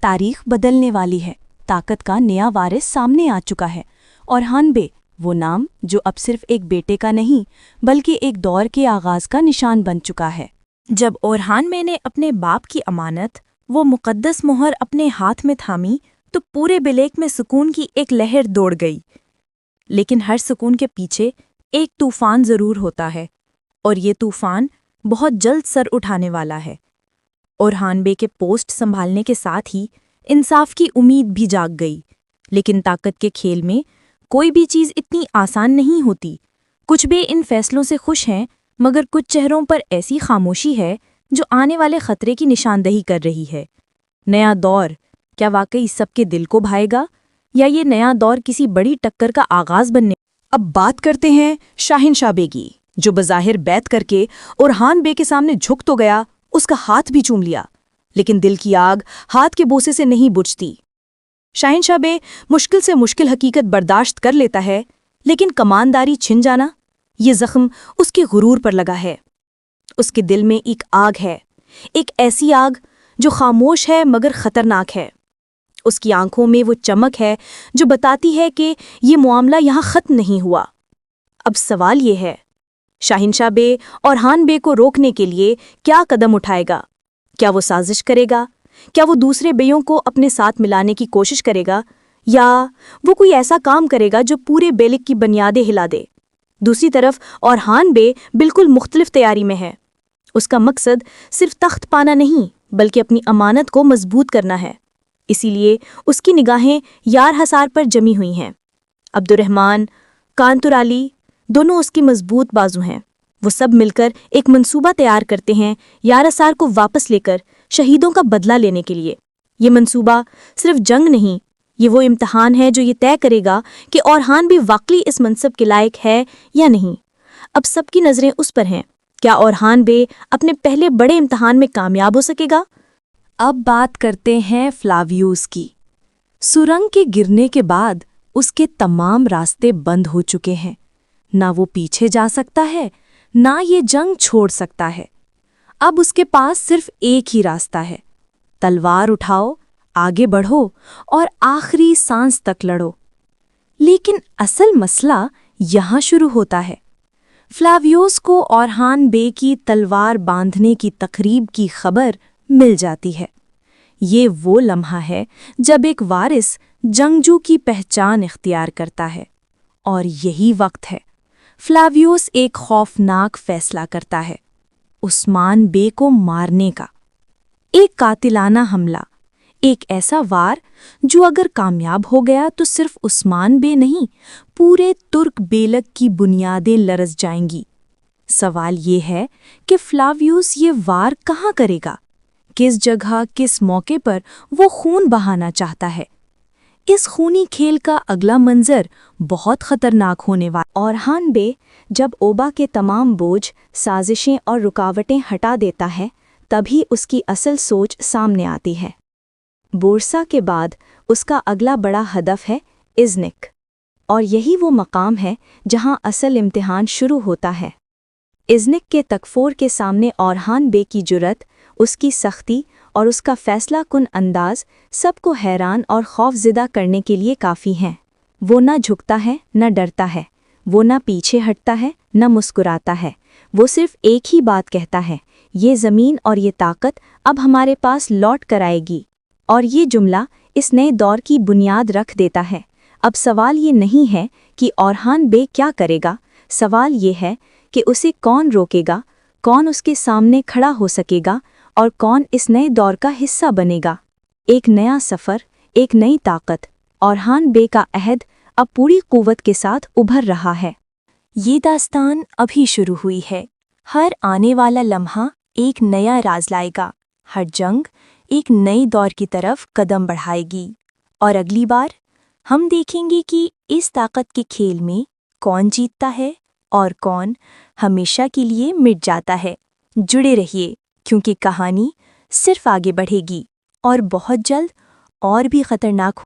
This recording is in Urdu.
تاریخ بدلنے والی ہے، طاقت کا نیا وارث سامنے آ چکا ہے۔ اورحان بے، وہ نام جو اب صرف ایک بیٹے کا نہیں بلکہ ایک دور کے آغاز کا نشان بن چکا ہے۔ جب اورحان بے نے اپنے باپ کی امانت، وہ مقدس مہر اپنے ہاتھ میں تھامی تو پورے بلیک میں سکون کی ایک لہر دوڑ گئی۔ لیکن ہر سکون کے پیچھے ایک طوفان ضرور ہوتا ہے، اور یہ طوفان بہت جلد سر اٹھانے والا ہے۔ اورحان بے کے پوسٹ سنبھالنے کے ساتھ ہی انصاف کی امید بھی جاگ گئی، لیکن طاقت کے کھیل میں کوئی بھی چیز اتنی آسان نہیں ہوتی۔ کچھ بے ان فیصلوں سے خوش ہیں، مگر کچھ چہروں پر ایسی خاموشی ہے جو آنے والے خطرے کی نشاندہی کر رہی ہے۔ نیا دور کیا واقعی سب کے دل کو بھائے گا، یا یہ نیا دور کسی بڑی ٹکر کا آغاز بننے؟ اب بات کرتے ہیں شاہنشاہ بے کی، جو بظاہر بیعت کر کے اورحان بے کے سامنے جھک تو گیا، اس کا ہاتھ بھی چوم لیا، لیکن دل کی آگ ہاتھ کے بوسے سے نہیں بجھتی۔ شاہنشاہ بے مشکل سے مشکل حقیقت برداشت کر لیتا ہے، لیکن کمانداری چھن جانا، یہ زخم اس کے غرور پر لگا ہے۔ اس کے دل میں ایک آگ ہے، ایک ایسی آگ جو خاموش ہے مگر خطرناک ہے۔ اس کی آنکھوں میں وہ چمک ہے جو بتاتی ہے کہ یہ معاملہ یہاں ختم نہیں ہوا۔ اب سوال یہ ہے، شاہنشاہ بے اورحان بے کو روکنے کے لیے کیا قدم اٹھائے گا؟ کیا وہ سازش کرے گا؟ کیا وہ دوسرے بیوں کو اپنے ساتھ ملانے کی کوشش کرے گا؟ یا وہ کوئی ایسا کام کرے گا جو پورے بیلک کی بنیادیں ہلا دے؟ دوسری طرف اورحان بے بالکل مختلف تیاری میں ہے۔ اس کا مقصد صرف تخت پانا نہیں بلکہ اپنی امانت کو مضبوط کرنا ہے۔ اسی لیے اس کی نگاہیں یار حصار پر جمی ہوئی ہیں۔ عبد الرحمن، کانتور علی، دونوں اس کی مضبوط بازو ہیں۔ وہ سب مل کر ایک منصوبہ تیار کرتے ہیں یار حصار کو واپس لے کر شہیدوں کا بدلہ لینے کے لیے۔ یہ منصوبہ صرف جنگ نہیں، یہ وہ امتحان ہے جو یہ طے کرے گا کہ اورحان بھی واقعی اس منصب کے لائق ہے یا نہیں۔ اب سب کی نظریں اس پر ہیں، کیا اورحان بے اپنے پہلے بڑے امتحان میں کامیاب ہو سکے گا؟ اب بات کرتے ہیں فلاویوس کی۔ سرنگ کے گرنے کے بعد اس کے تمام راستے بند ہو چکے ہیں۔ نہ وہ پیچھے جا سکتا ہے، نہ یہ جنگ چھوڑ سکتا ہے۔ اب اس کے پاس صرف ایک ہی راستہ ہے، تلوار اٹھاؤ، آگے بڑھو اور آخری سانس تک لڑو۔ لیکن اصل مسئلہ یہاں شروع ہوتا ہے۔ فلاویوس کو اورحان بے کی تلوار باندھنے کی تقریب کی خبر مل جاتی ہے۔ یہ وہ لمحہ ہے جب ایک وارث جنگجو کی پہچان اختیار کرتا ہے، اور یہی وقت ہے فلاویوس ایک خوفناک فیصلہ کرتا ہے، عثمان بے کو مارنے کا۔ ایک قاتلانہ حملہ، ایک ایسا وار جو اگر کامیاب ہو گیا تو صرف عثمان بے نہیں، پورے ترک بیلک کی بنیادیں لرز جائیں گی۔ سوال یہ ہے کہ فلاویوس یہ وار کہاں کرے گا؟ کس جگہ، کس موقع پر وہ خون بہانا چاہتا ہے؟ اس خونی کھیل کا اگلا منظر بہت خطرناک ہونے والا۔ اورحان بے جب اوبا کے تمام بوجھ، سازشیں اور رکاوٹیں ہٹا دیتا ہے، تبھی اس کی اصل سوچ سامنے آتی ہے۔ بورسا کے بعد اس کا اگلا بڑا ہدف ہے ازنک، اور یہی وہ مقام ہے جہاں اصل امتحان شروع ہوتا ہے۔ ازنک کے تکفور کے سامنے اورحان بے کی جرأت، اس کی سختی اور اس کا فیصلہ کن انداز سب کو حیران اور خوف زدہ کرنے کے لیے کافی ہیں۔ وہ نہ جھکتا ہے، نہ ڈرتا ہے، وہ نہ پیچھے ہٹتا ہے، نہ مسکراتا ہے، وہ صرف ایک ہی بات کہتا ہے، یہ زمین اور یہ طاقت اب ہمارے پاس لوٹ کر آئے گی۔ اور یہ جملہ اس نئے دور کی بنیاد رکھ دیتا ہے۔ اب سوال یہ نہیں ہے کہ اورحان بے کیا کرے گا، سوال یہ ہے کہ اسے کون روکے گا، کون اس کے سامنے کھڑا ہو سکے گا، اور کون اس نئے دور کا حصہ بنے گا۔ ایک نیا سفر، ایک نئی طاقت، اورحان بے کا عہد اب پوری قوت کے ساتھ ابھر رہا ہے۔ یہ داستان ابھی شروع ہوئی ہے۔ ہر آنے والا لمحہ ایک نیا راز لائے گا، ہر جنگ ایک نئی دور کی طرف قدم بڑھائے گی، اور اگلی بار ہم دیکھیں گے کہ اس طاقت کے کھیل میں کون جیتتا ہے اور کون ہمیشہ کے لیے مٹ جاتا ہے۔ جڑے رہیے، کیونکہ کہانی صرف آگے بڑھے گی، اور بہت جلد اور بھی خطرناک